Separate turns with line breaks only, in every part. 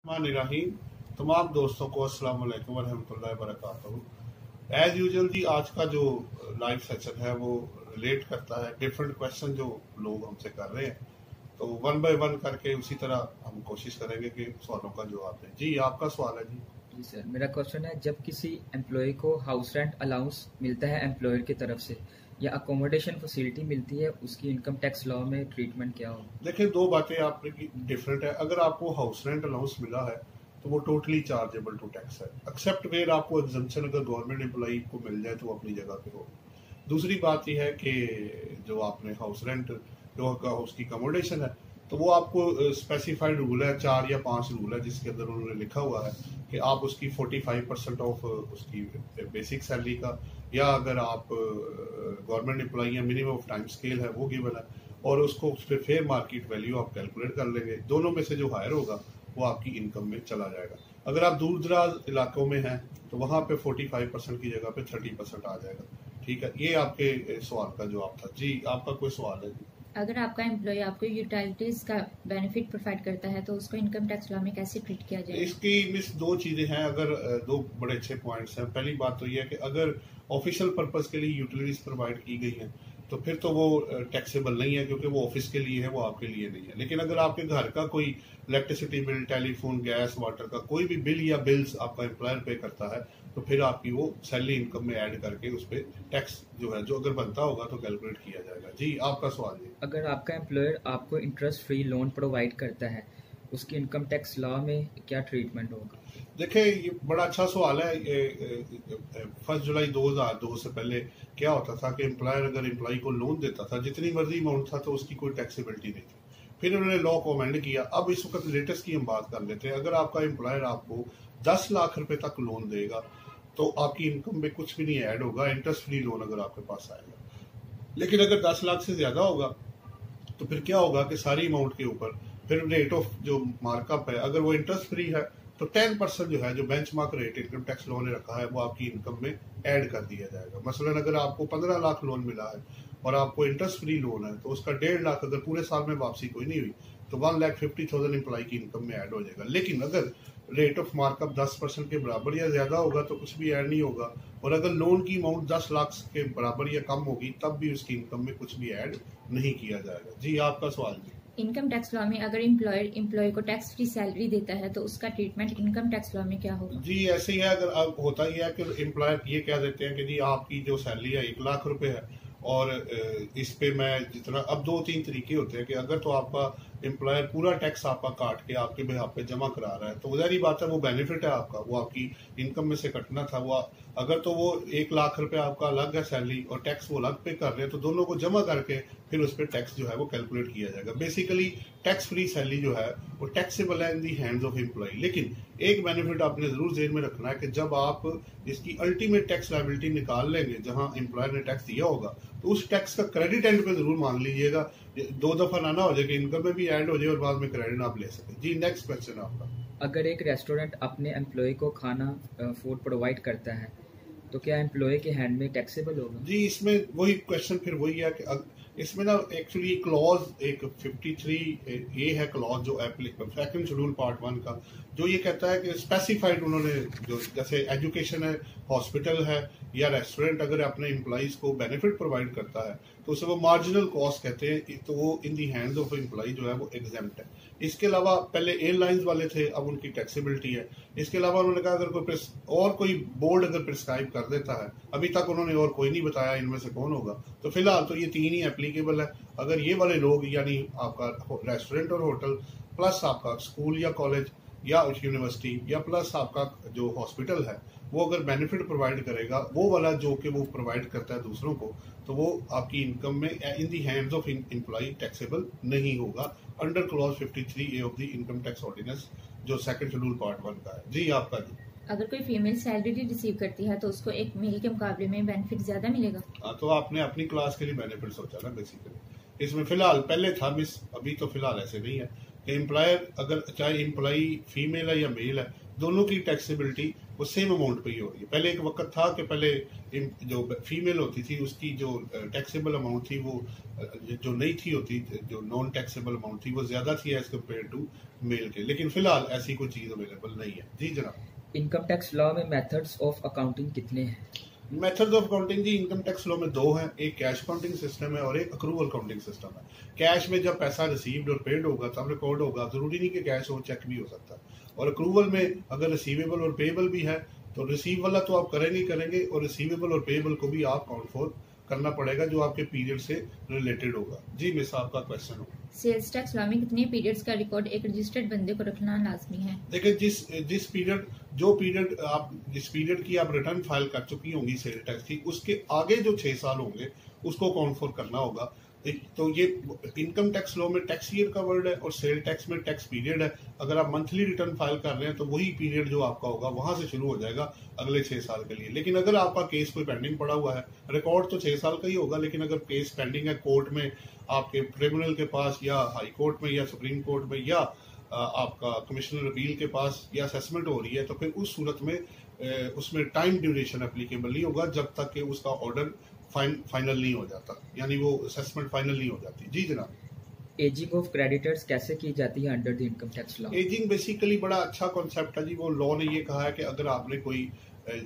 रहीम तमाम दोस्तों को अस्सलाम वालेकुम वरहमतुल्लाहि वबरकातुहू। एज यूजुअल जी आज का जो लाइव सेशन है वो रिलेट करता है डिफरेंट क्वेश्चन जो लोग हमसे कर रहे हैं, तो वन बाय वन करके उसी तरह हम कोशिश करेंगे कि सवालों का जवाब दें। जी आपका सवाल है।
जी सर, मेरा क्वेश्चन है, जब किसी एम्प्लॉय को हाउस रेंट अलाउंस मिलता है एम्प्लॉयर की तरफ से या अकोमोडेशन फैसिलिटी मिलती है, उसकी इनकम टैक्स लॉ में ट्रीटमेंट क्या हो?
देखिए दो बातें आपकी डिफरेंट है। अगर आपको हाउस रेंट अलाउंस मिला है तो वो टोटली चार्जेबल टू टैक्स है, एक्सेप्ट वेयर आपको एग्जम्पशन अगर गवर्नमेंट एम्प्लॉई को मिल जाए तो अपनी जगह पे हो। दूसरी बात यह है कि जो आपने हाउस रेंट जो उसकी अकोमोडेशन है तो वो आपको स्पेसिफाइड रूल है, 4 या 5 रूल है जिसके अंदर उन्होंने लिखा हुआ है कि आप उसकी 45% ऑफ उसकी बेसिक सैलरी का, या अगर आप गवर्नमेंट एम्प्लॉई या मिनिमम ऑफ टाइम स्केल है वो गिवन है, और उसको उस पर फेयर मार्केट वैल्यू आप कैलकुलेट कर लेंगे। दोनों में से जो हायर होगा वो आपकी इनकम में चला जाएगा। अगर आप दूर दराज इलाकों में हैं तो वहां पे 45% की जगह पे 30% आ जाएगा। ठीक है, ये आपके सवाल का जवाब था। जी आपका कोई सवाल है?
अगर आपका एम्प्लॉय आपको यूटिलिटीज का बेनिफिट प्रोवाइड करता है तो उसको इनकम टैक्स लॉ में कैसे ट्रीट किया जाए?
इसकी मिस दो चीजें हैं। अगर दो बड़े अच्छे पॉइंट्स हैं। पहली बात तो यह है कि अगर ऑफिशियल पर्पस के लिए यूटिलिटीज प्रोवाइड की गई हैं तो फिर तो वो टैक्सेबल नहीं है, क्योंकि वो ऑफिस के लिए है, वो आपके लिए नहीं है। लेकिन अगर आपके घर का कोई electricity bill, telephone, gas, water का कोई भी बिल या बिल्स आपका एम्प्लॉयर पे करता है तो फिर आपकी वो सैलरी इनकम में ऐड करके उस पर टैक्स जो है जो अगर बनता होगा तो कैलकुलेट किया जाएगा। जी आपका सवाल है।
अगर आपका एम्प्लॉयर आपको इंटरेस्ट फ्री लोन प्रोवाइड करता है, उसकी इनकम टैक्स लॉ में क्या ट्रीटमेंट होगा?
देखिए ये बड़ा अच्छा सवाल है। 1 जुलाई 2002 से पहले क्या होता था कि एम्प्लॉयर अगर एम्प्लॉई को लोन देता था जितनी मर्जी अमाउंट था तो उसकी कोई टैक्सेबिलिटी नहीं थी। फिर उन्होंने लॉ को अमेंड किया। अब इस वक्त लेटेस्ट की हम बात कर लेते हैं। अगर आपका एम्प्लॉयर आपको 10 लाख रुपए तक लोन देगा तो आपकी इनकम में कुछ भी नहीं ऐड होगा, इंटरेस्ट फ्री लोन अगर आपके पास आएगा। लेकिन अगर 10 लाख से ज्यादा होगा तो फिर क्या होगा कि सारी अमाउंट के ऊपर फिर रेट ऑफ जो मार्कअप है, अगर वो इंटरेस्ट फ्री है तो 10% जो है जो benchmark rate income tax law ने रखा है वो आपकी इनकम में ऐड कर दिया जाएगा। मसलन अगर आपको 15 लाख लोन मिला है और आपको इंटरेस्ट फ्री लोन है तो उसका 1.5 लाख अगर पूरे साल में वापसी कोई नहीं हुई तो 1,50,000 एम्प्लॉय की इनकम में ऐड हो जाएगा। लेकिन अगर रेट ऑफ मार्कअप 10% के बराबर या ज्यादा होगा तो कुछ भी ऐड नहीं होगा, और अगर लोन की अमाउंट 10 लाख के बराबर या कम होगी तब भी उसकी इनकम में कुछ भी ऐड नहीं किया जाएगा। जी आपका सवाल जी।
इनकम टैक्स लॉ में अगर एम्प्लॉयर एम्प्लॉय को टैक्स फ्री सैलरी देता है तो उसका ट्रीटमेंट इनकम टैक्स लॉ में क्या होगा?
जी ऐसे ही है। अगर अब होता ही है कि एम्प्लॉयर ये कह देते हैं कि जी आपकी जो सैलरी है 1 लाख रुपए है और इस पे मैं जितना, अब 2-3 तरीके होते हैं कि अगर तो आपका एम्प्लॉयर पूरा टैक्स आपका काट के आपके बिहाफ पे जमा करा रहा है तो जाहिर बात है वो बेनिफिट है आपका, वो आपकी इनकम में से कटना था। वो अगर तो वो 1 लाख रुपए आपका अलग है सैलरी और टैक्स वो अलग पे कर रहे हैं तो दोनों को जमा करके फिर उस पर टैक्स जो है वो कैलकुलेट किया जाएगा। बेसिकली टैक्स फ्री सैलरी जो है वो टैक्सेबल है इन दी हैंड्स ऑफ एम्प्लॉय। लेकिन एक बेनिफिट आपने जरूर जेहन में रखना है कि जब आप इसकी अल्टीमेट टैक्स लायबिलिटी निकाल लेंगे जहां एम्प्लॉयर ने टैक्स दिया होगा तो उस टैक्स का क्रेडिट एंड पे जरूर मान लीजिएगा। 2 दफा ना हो जाए कि इनकम में भी ऐड हो जाए और बाद में क्रेडिट आप ले सके। जी नेक्स्ट क्वेश्चन आपका।
अगर एक रेस्टोरेंट अपने एम्प्लॉय को खाना फूड प्रोवाइड करता है तो क्या एम्प्लॉय के हैंड में टैक्सेबल होगा?
जी इसमें वही क्वेश्चन फिर वही है कि इसमें ना एक्चुअली क्लॉज एक 53 ये है क्लॉज जो एप्लीकेबल सेकंड शेड्यूल पार्ट 1 का, जो ये कहता है कि स्पेसिफाइड उन्होंने जो जैसे एजुकेशन है, हॉस्पिटल है या रेस्टोरेंट अगर अपने एम्प्लॉइज को बेनिफिट प्रोवाइड करता है तो उसे वो मार्जिनल कॉस्ट कहते हैं, तो वो इन दी हैंड्स ऑफ एम्प्लॉय जो है वो एग्जेम्प्ट है। इसके अलावा पहले एयरलाइंस वाले थे, अब उनकी टैक्सेबिलिटी है। इसके अलावा उन्होंने कहा अगर कोई बोर्ड अगर प्रिस्क्राइब कर देता है, अभी तक उन्होंने और कोई नहीं बताया इनमें से कौन होगा, तो फिलहाल तो ये 3 ही एप्लीकेबल है। अगर ये वाले लोग यानी आपका रेस्टोरेंट और होटल प्लस आपका स्कूल या कॉलेज या यूनिवर्सिटी या प्लस आपका जो हॉस्पिटल है वो अगर बेनिफिट प्रोवाइड करेगा, वो वाला जो कि वो प्रोवाइड करता है दूसरों को, तो वो आपकी इनकम में in the hands of employ taxable नहीं होगा under clause 53A of the income tax ordinance जो सेकंड शेड्यूल पार्ट 1 का है। जी आपका जी।
अगर कोई फीमेल सैलरी रिसीव करती है तो उसको एक मेल के मुकाबले में बेनिफिट ज्यादा मिलेगा?
तो आपने अपनी क्लास के लिए बेनिफिट सोचा ना बेसिकली। इसमें फिलहाल पहले था मिस, अभी तो फिलहाल ऐसे नहीं है कि एम्प्लॉयर अगर चाहे एम्प्लॉई फीमेल है या मेल है दोनों की टैक्सेबिलिटी वो सेम अमाउंट पे ही हो रही है। पहले एक वक्त था कि पहले जो फीमेल होती थी उसकी जो टैक्सेबल अमाउंट थी वो जो नहीं थी होती, जो नॉन टैक्सेबल अमाउंट थी वो ज्यादा थी एज कम्पेयर टू मेल के, लेकिन फिलहाल ऐसी कोई चीज अवेलेबल नहीं है। जी जनाब।
इनकम टैक्स लॉ में मेथड्स ऑफ अकाउंटिंग कितने हैं?
मेथड्स ऑफ अकाउंटिंग जी इनकम टैक्स लॉ में 2 हैं, एक कैश अकाउंटिंग सिस्टम है और एक अक्रूवल अकाउंटिंग सिस्टम है। कैश में जब पैसा रिसीव्ड और पेड होगा तब रिकॉर्ड होगा, जरूरी नहीं कि कैश हो, चेक भी हो सकता है। और अक्रूवल में अगर रिसीवेबल और पेएबल भी है तो रिसीव वाला तो आप करेंगे और रिसीवेबल और पेएबल को भी आप काउंट फॉर करना पड़ेगा जो आपके पीरियड से रिलेटेड होगा। जी मिस आपका क्वेश्चन हो।
सेल्स टैक्स लॉ में कितने पीरियड्स का रिकॉर्ड एक रजिस्टर्ड बंदे को रखना लाजमी है?
देखिए जिस पीरियड की आप रिटर्न फाइल कर चुकी होंगी सेल टैक्स की, उसके आगे जो 6 साल होंगे उसको काउंट फॉर करना होगा। तो ये इनकम टैक्स लॉ में टैक्स ईयर का वर्ड है और सेल टैक्स में टैक्स पीरियड है। अगर आप मंथली रिटर्न फाइल कर रहे हैं तो वही पीरियड जो आपका होगा वहां से शुरू हो जाएगा अगले 6 साल के लिए। लेकिन अगर आपका केस कोई पेंडिंग पड़ा हुआ है, रिकॉर्ड तो 6 साल का ही होगा, लेकिन अगर केस पेंडिंग है कोर्ट में, आपके ट्रिब्यूनल के पास या हाई कोर्ट में या सुप्रीम कोर्ट में या आपका कमिश्नर अपील के पास या असेसमेंट हो रही है, तो फिर उस सूरत में उसमें टाइम ड्यूरेशन एप्लीकेबल नहीं होगा जब तक कि उसका ऑर्डर फाइनल नहीं हो जाता, यानी वो असेसमेंट फाइनल नहीं हो जाती। जी जनाब।
एजिंग ऑफ क्रेडिटर्स कैसे की जाती है under the income tax law?
Ageing basically बड़ा अच्छा कॉन्सेप्ट है जी। वो लॉ ने ये कहा है कि अगर आपने कोई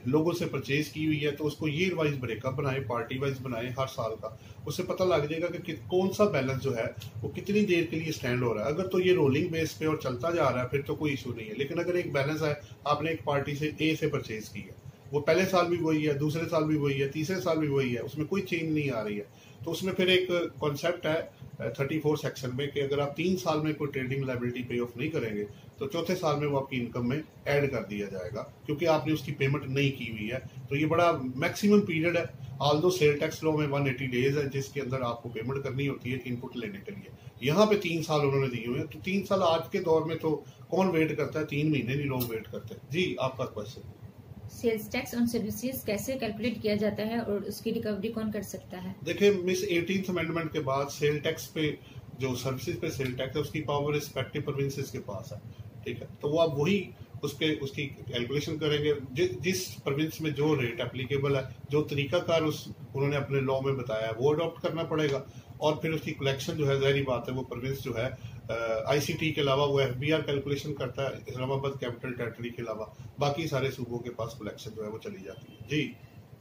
लोगों से परचेज की हुई है तो उसको ईयर वाइज ब्रेकअप बनाए, पार्टी वाइज बनाए हर साल का, उससे पता लग जाएगा कि कौन सा बैलेंस जो है वो कितनी देर के लिए स्टैंड हो रहा है। अगर तो ये रोलिंग बेस पे और चलता जा रहा है फिर तो कोई इशू नहीं है, लेकिन अगर एक बैलेंस है, आपने एक पार्टी से ए से परचेज की है, वो पहले साल भी वही है, दूसरे साल भी वही है, तीसरे साल भी वही है, उसमें कोई चेंज नहीं आ रही है, तो उसमें फिर एक कॉन्सेप्ट है 34 सेक्शन में कि अगर आप 3 साल में कोई ट्रेडिंग लायबिलिटी पे ऑफ नहीं करेंगे तो चौथे साल में वो आपकी इनकम में ऐड कर दिया जाएगा क्योंकि आपने उसकी पेमेंट नहीं की हुई है। तो ये बड़ा मैक्सिमम पीरियड है। ऑल्दो सेल टैक्स लॉ में 180 डेज है जिसके अंदर आपको पेमेंट करनी होती है इनपुट लेने के लिए। यहाँ पे 3 साल उन्होंने दिए हुए हैं, तो 3 साल आज के दौर में तो कौन वेट करता है, 3 महीने नहीं लोग वेट करते। जी आपका question.
Sales tax on services कैसे कैलकुलेट किया जाता है और उसकी रिकवरी कौन कर सकता है?
देखिए मिस 18th अमेंडमेंट के बाद सेल टैक्स पे जो सर्विसेज पे सेल टैक्स है उसकी पावर रिस्पेक्टिव प्रोविंसेस के पास है, ठीक है। तो वो आप वही उसकी कैलकुलेशन करेंगे जिस प्रोविंस में जो रेट एप्लीकेबल है, जो तरीकाकार उन्होंने अपने लॉ में बताया है वो अडॉप्ट करना पड़ेगा और फिर उसकी कलेक्शन जो है, जाहिर बात है वो प्रोविंस जो है आईसीटी के अलावा वो एफबीआर कैलकुलेशन करता है, इस्लामाबाद कैपिटल टेरिटरी के अलावा बाकी सारे सूबों के पास कलेक्शन जो है वो चली जाती है। जी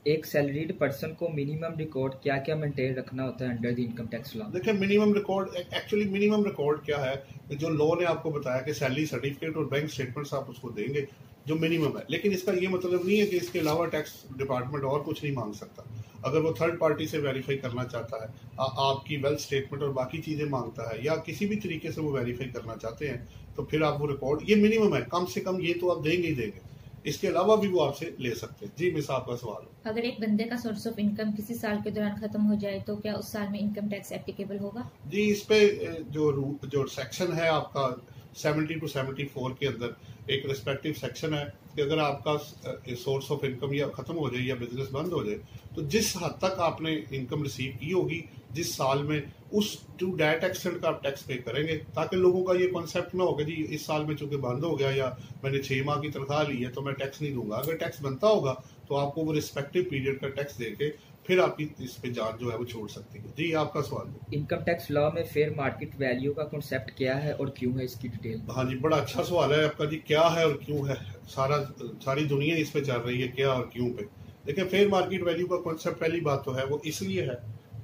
एक सैलरीड पर्सन को मिनिमम रिकॉर्ड क्या क्या मेंटेन रखना होता है under the income tax law?
देखिए minimum record, actually minimum record क्या है, जो लॉ ने आपको बताया कि सैलरी सर्टिफिकेट और बैंक स्टेटमेंट्स आप उसको देंगे जो मिनिमम है, लेकिन इसका ये मतलब नहीं है कि इसके अलावा टैक्स डिपार्टमेंट और कुछ नहीं मांग सकता। अगर वो थर्ड पार्टी से वेरीफाई करना चाहता है, आपकी वेल्थ स्टेटमेंट और बाकी चीजें मांगता है या किसी भी तरीके से वो वेरीफाई करना चाहते हैं तो फिर आप वो रिकॉर्ड, ये मिनिमम है, कम से कम ये तो आप देंगे ही देंगे, इसके अलावा भी वो आपसे ले सकते हैं। जी मिस आपका सवाल हो।
अगर एक बंदे का सोर्स ऑफ इनकम किसी साल के दौरान खत्म हो जाए तो क्या उस साल में इनकम टैक्स एप्लीकेबल होगा?
जी इस पे जो सेक्शन है आपका 70 to 74 के अंदर एक रिस्पेक्टिव सेक्शन है कि अगर आपका सोर्स ऑफ इनकम या खत्म हो जाए या बिजनेस बंद हो जाए तो जिस हद तक आपने इनकम रिसीव की होगी जिस साल में, उस टू डेट एक्सटेंट का आप टैक्स पे करेंगे, ताकि लोगों का ये कॉन्सेप्ट ना होगा जी इस साल में चूंकि बंद हो गया या मैंने 6 माह की तनख्वाह ली है तो मैं टैक्स नहीं दूंगा। अगर टैक्स बनता होगा तो आपको वो रिस्पेक्टिव पीरियड का टैक्स देके फिर आपकी इस पे जान जो है वो छोड़ सकती है। जी आपका सवाल।
इनकम टैक्स लॉ में फेयर मार्केट वैल्यू का कॉन्सेप्ट क्या है और क्यों है, इसकी डिटेल?
हाँ जी बड़ा अच्छा सवाल है आपका जी, क्या है और क्यों है, सारी दुनिया इस पे चल रही है क्या और क्यों पे। देखिए फेयर मार्केट वैल्यू का कॉन्सेप्ट पहली बात तो है वो इसलिए है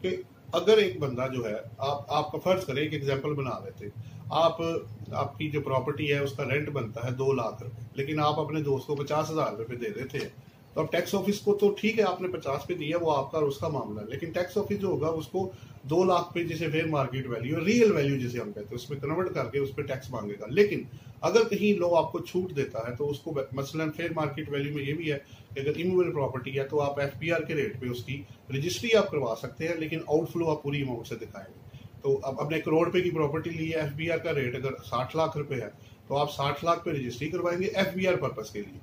कि अगर एक बंदा जो है, आपका फर्ज करें एक एग्जांपल बना लेते, आपकी जो प्रॉपर्टी है उसका रेंट बनता है 2 लाख रुपए, लेकिन आप अपने दोस्त को 50,000 रुपए दे देते हैं, तो अब टैक्स ऑफिस को तो ठीक है आपने 50 पे दिया, वो आपका और उसका मामला है, लेकिन टैक्स ऑफिस जो होगा उसको 2 लाख पे जिसे fair market value, real value जिसे हम कहते हैं, उसमें कन्वर्ट करके उस पर टैक्स मांगेगा। लेकिन अगर कहीं लॉ आपको छूट देता है तो उसको मसलन फेयर मार्केट वैल्यू में ये भी है कि अगर इमूवेबल प्रॉपर्टी है तो आप एफबीआर के रेट पे उसकी रजिस्ट्री आप करवा सकते हैं, लेकिन आउटफ्लो आप पूरी अमाउंट से दिखाएंगे। तो अब अपने 1 करोड़ रुपए की प्रॉपर्टी ली है, एफबीआर का रेट अगर 60 लाख रुपए है तो आप 60 लाख पे रजिस्ट्री करवाएंगे एफबीआर पर्पस के लिए,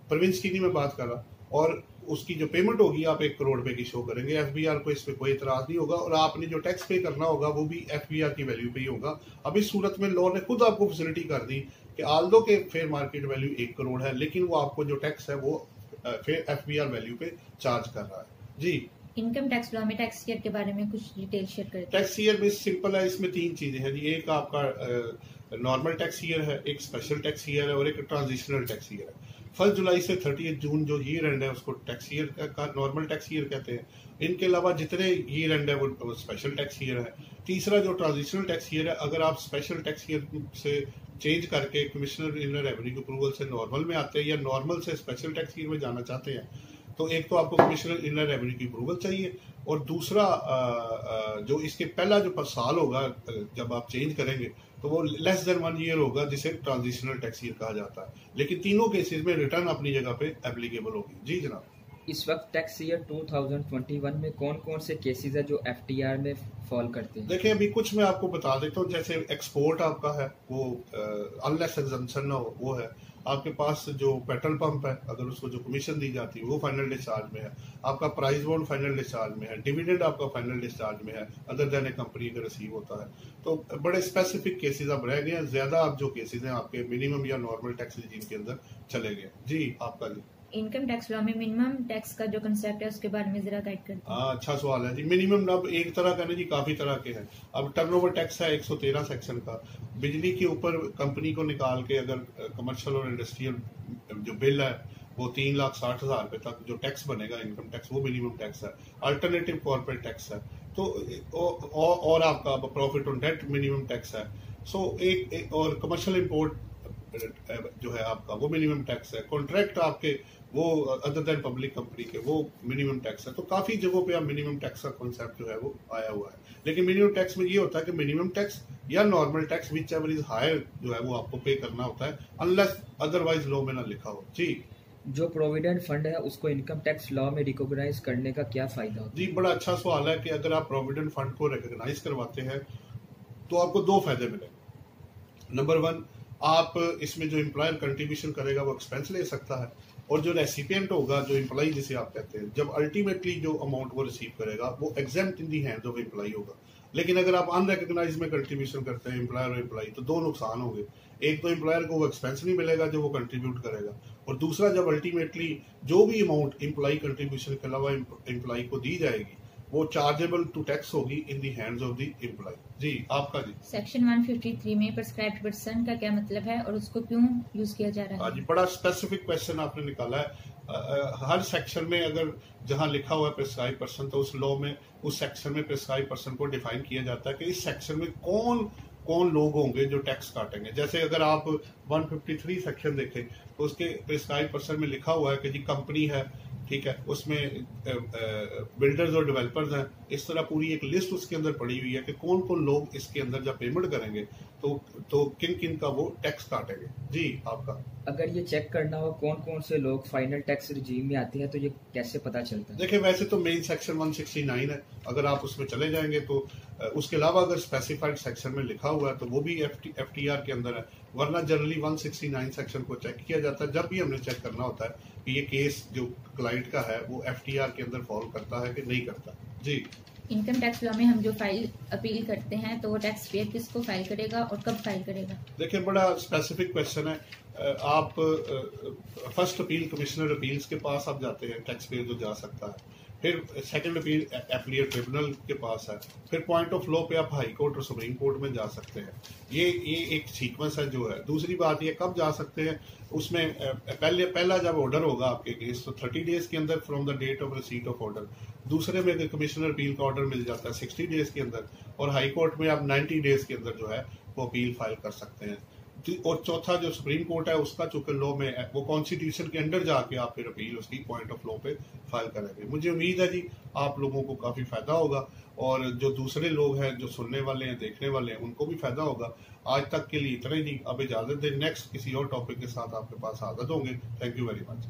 प्रोविंस की नहीं मैं बात कर रहा, और उसकी जो पेमेंट होगी आप 1 करोड़ रुपए की शो करेंगे, एफबीआर को इस पे कोई इतराज नहीं होगा, और आपने जो टैक्स पे करना होगा वो भी एफबीआर की वैल्यू पे ही होगा। अब इस सूरत में लॉ ने खुद आपको फैसिलिटी कर दी कि आल्दो के फेयर मार्केट वैल्यू 1 करोड़ है, लेकिन वो आपको जो टैक्स है वो फेयर FBR वैल्यू पे चार्ज कर रहा है। जी,
इनकम टैक्स लॉ में टैक्स ईयर के बारे में कुछ डिटेल शेयर करें।
टैक्स ईयर में सिंपल है, इसमें 3 चीजें हैं जी। एक आपका नॉर्मल टैक्स ईयर है, एक स्पेशल टैक्स ईयर है और एक ट्रांजिशनल टैक्स ईयर है। 1 जुलाई से 30 जून जो ईयर एंड है उसको टैक्स ईयर का नॉर्मल टैक्स ईयर कहते हैं। इनके अलावा जितने ईयर एंड है वो स्पेशल टैक्स ईयर है। तीसरा जो ट्रांजिशनल टैक्स ईयर है, अगर आप स्पेशल टैक्स ईयर से चेंज करके कमिश्नर इनर रेवेन्यू अप्रूवल से नॉर्मल में आते हैं या नॉर्मल से स्पेशल टैक्स ईयर में जाना चाहते हैं, तो एक तो आपको कमिश्नर इनर रेवेन्यू की अप्रूवल चाहिए, और दूसरा जो इसके पहला जो साल होगा जब आप चेंज करेंगे तो वो लेस देन 1 ईयर होगा, जिसे ट्रांजिशनल टैक्स ईयर कहा जाता है। लेकिन तीनों केसेस में रिटर्न अपनी जगह पे एप्लीकेबल होगी। जी जनाब।
इस वक्त टैक्स ईयर 2021 में कौन कौन से केसेस है जो FTR में फॉल करते हैं?
देखिए, अभी कुछ मैं आपको बता देता हूँ। जैसे एक्सपोर्ट आपका है वो अनलेस एग्जम्पशन ना हो, वो है। आपके पास जो पेट्रोल पंप है, अगर उसको जो कमीशन दी जाती है वो फाइनल डिस्चार्ज में है। आपका प्राइस बॉन्ड फाइनल डिस्चार्ज में है। डिविडेंड आपका फाइनल डिस्चार्ज में है, अदर देन ए कंपनी का रिसीव होता है। तो बड़े स्पेसिफिक केसेस अब रह गए हैं। ज्यादा अब जो केसेस हैं आपके मिनिमम या नॉर्मल टैक्स रिजीम के अंदर चले गए। जी, आपका जी।
इनकम टैक्स लॉ में मिनिमम टैक्स का जो कंसेप्ट है उसके बारे में जरा गाइड करते हैं।
हाँ, अच्छा सवाल है जी। मिनिमम अब एक तरह का नहीं जी, काफी तरह के हैं। अब टर्नओवर टैक्स है 113 सेक्शन का। बिजली के ऊपर कंपनी को निकाल के अगर कमर्शियल और इंडस्ट्रियल जो बिल है वो 3,60,000 रुपए तक जो टैक्स बनेगा इनकम टैक्स, वो मिनिमम टैक्स है। अल्टरनेटिव कॉर्पोरेट टैक्स है तो और आपका profit on date minimum tax है। सो एक और कमर्शियल इंपोर्ट जो है आपका वो मिनिमम टैक्स है। कॉन्ट्रैक्ट आपके वो अदर देन पब्लिक कंपनी के वो मिनिमम टैक्स है। तो काफी जगहों पे अब मिनिमम टैक्स का कॉन्सेप्ट जो है वो आया हुआ है। लेकिन मिनिमम टैक्स में ये होता है कि मिनिमम टैक्स या normal tax whichever is higher जो है वो आपको पे करना होता है, अनलेस अदरवाइज लॉ में ना लिखा हो। जी,
जो प्रोविडेंट फंड है उसको इनकम टैक्स लॉ में रिकॉग्नाइज करने का क्या फायदा होता है?
जी, बड़ा अच्छा सवाल है कि अगर आप प्रोविडेंट फंड को रिकॉग्नाइज करवाते हैं तो आपको 2 फायदे मिलेंगे। नंबर 1, आप इसमें जो एम्प्लॉयर कंट्रीब्यूशन करेगा वो एक्सपेंस ले सकता है, और जो रेसिपिएंट होगा, जो एम्प्लॉय जिसे आप कहते हैं, जब अल्टीमेटली जो अमाउंट वो रिसीव करेगा वो exempt in the hands of employ होगा। लेकिन अगर आप अनरिकॉग्नाइज में कंट्रीब्यूशन करते हैं एम्प्लॉयर और एम्प्लॉय, तो 2 नुकसान होंगे। एक तो एम्प्लॉयर को वो एक्सपेंस नहीं मिलेगा जो वो कंट्रीब्यूट करेगा, और दूसरा जब अल्टीमेटली जो भी अमाउंट एम्प्लॉय कंट्रीब्यूशन के अलावा एम्प्लॉय को दी जाएगी वो चार्जेबल टू टैक्स होगी in the hands of the employ. जी, आपका जी।
सेक्शन 153 में प्रिस्क्राइब्ड पर्सन का क्या मतलब है और उसको क्यों यूज किया जा रहा है?
जी, बड़ा स्पेसिफिक क्वेश्चन आपने निकाला है। हर सेक्शन में अगर जहां लिखा हुआ है प्रिस्क्राइब पर्सन, तो उस लॉ में उस सेक्शन में प्रिस्क्राइब पर्सन को डिफाइन किया जाता है कि इस सेक्शन में कौन कौन लोग होंगे जो टैक्स काटेंगे। जैसे अगर आप 153 सेक्शन देखें तो उसके प्रिस्क्राइब पर्सन में लिखा हुआ है कि जी कंपनी है, ठीक है, उसमें बिल्डर्स और डेवलपर्स हैं। इस तरह पूरी एक लिस्ट उसके अंदर पड़ी हुई है कि कौन कौन लोग इसके अंदर जब पेमेंट करेंगे तो किन किन का वो टैक्स काटेंगे। जी, आपका।
अगर ये चेक करना हो कौन कौन से लोग फाइनल टैक्स रिजीम में आते हैं तो ये कैसे पता चलता है?
देखिए, वैसे तो मेन सेक्शन 169 है, अगर आप उसमें चले जाएंगे तो उसके अलावा अगर स्पेसिफाइड सेक्शन में लिखा हुआ है तो वो भी FTR के अंदर है, वरना जनरली 169 सेक्शन को चेक किया जाता है जब भी हमने चेक करना होता है कि ये केस जो क्लाइंट का है वो FTR के अंदर फॉलो करता है कि नहीं करता। जी।
इनकम टैक्स लॉ में हम जो फाइल अपील करते हैं तो वो टैक्स पेयर किसको फाइल करेगा और कब फाइल करेगा?
देखिए, बड़ा स्पेसिफिक क्वेश्चन है। आप फर्स्ट अपील कमिश्नर अपील्स के पास आप जाते हैं, टैक्स पेयर जो जा सकता है। फिर सेकंड अपील एप्लीकेट ट्रिब्यूनल के पास है। फिर पॉइंट ऑफ लॉ पे आप हाई कोर्ट और सुप्रीम कोर्ट में जा सकते हैं। ये एक सीक्वेंस है जो है। दूसरी बात ये कब जा सकते हैं, उसमें पहला जब ऑर्डर होगा आपके केस तो 30 डेज के अंदर from the date of receipt of order. दूसरे में कमिश्नर अपील का ऑर्डर मिल जाता है 60 डेज के अंदर, और हाई कोर्ट में आप 90 डेज के अंदर जो है वो अपील फाइल कर सकते हैं। और चौथा जो सुप्रीम कोर्ट है उसका चूंकि लॉ में है, वो कॉन्स्टिट्यूशन के अंडर जाके आप फिर अपील उसकी पॉइंट ऑफ लॉ पे फाइल करेंगे। मुझे उम्मीद है जी आप लोगों को काफी फायदा होगा, और जो दूसरे लोग हैं जो सुनने वाले हैं, देखने वाले हैं, उनको भी फायदा होगा। आज तक के लिए इतना ही जी, अब इजाजत दें। नेक्स्ट किसी और टॉपिक के साथ आपके पास हाजिर होंगे। Thank you very much.